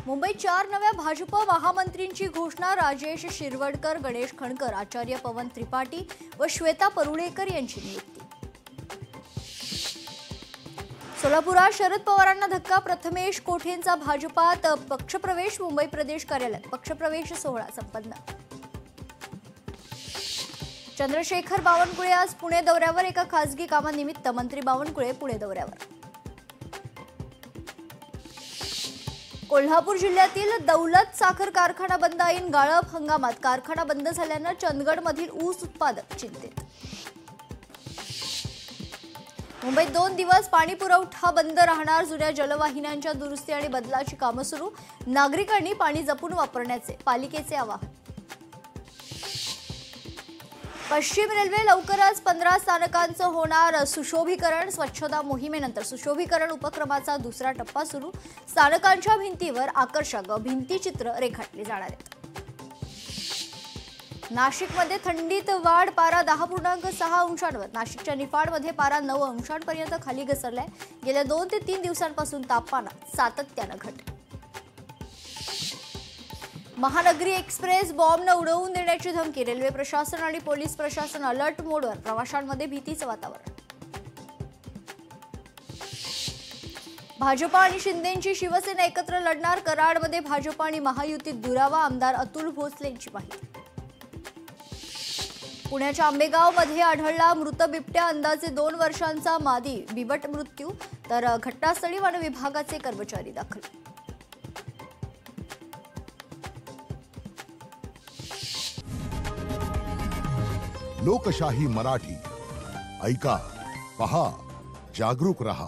मुंबईत 4 नव्या भाजप महामंत्रींची घोषणा। राजेश शिरवडकर, गणेश खणकर, आचार्य पवन त्रिपाठी व श्वेता परुळेकर यांची नियुक्ती। सोलापुरात शरद पवारांना धक्का। प्रथमेश कोठेंचा भाजपात पक्षप्रवेश। मुंबई प्रदेश कार्यालयात पक्षप्रवेश सोहळा संपन्न। चंद्रशेखर बावनकुळे आज पुणे दौऱ्यावर। एका खासगी कामानिमित्त मंत्री बावनकुळे पुणे दौऱ्यावर। कोल्हापूर जिल्ह्यातील दौलत साखर कारखाना बंद। ऐन गाळप हंगामात कारखाना बंद झाल्यानं चंदगडमधील ऊस उत्पादक चिंतेत। मुंबईत 2 दिवस पाणी पुरवठा बंद राहणार। जुन्या जलवाहिन्यांच्या दुरुस्ती आणि बदलाची कामं सुरू। नागरिकांनी पाणी जपून वापरण्याचे पालिकेचे आवाहन। पश्चिम रेल्वे लवकरच 15 स्थानकांचं होणार सुशोभीकरण। स्वच्छता मोहिमेनंतर सुशोभीकरण उपक्रमाचा दुसरा टप्पा सुरू। स्थानकांच्या भिंतीवर आकर्षक भिंतीचित्र रेखाटले जाणार आहेत। नाशिकमध्ये थंडीत वाढ। पारा 10.6 अंशांवर। नाशिकच्या निफाडमध्ये पारा 9 अंशांपर्यंत खाली घसरलाय। गेल्या 2 ते 3 दिवसांपासून तापमानात सातत्यानं घट। महानगरी एक्सप्रेस बॉम्बनं उडवून देण्याची धमकी। रेल्वे प्रशासन आणि पोलीस प्रशासन अलर्ट मोडवर। प्रवाशांमध्ये भीतीचं वातावरण। भाजप आणि शिंदेंची शिवसेना एकत्र लढणार। कराडमध्ये भाजप आणि महायुतीत दुरावा। आमदार अतुल भोसलेंची माहिती। पुण्याच्या आंबेगावमध्ये आढळला मृत बिबट्या। अंदाजे 2 वर्षांचा मादी बिबट मृत्यू। तर घटनास्थळी वन विभागाचे कर्मचारी दाखल। लोकशाही मराठी ऐका, पहा, जागरूक रहा।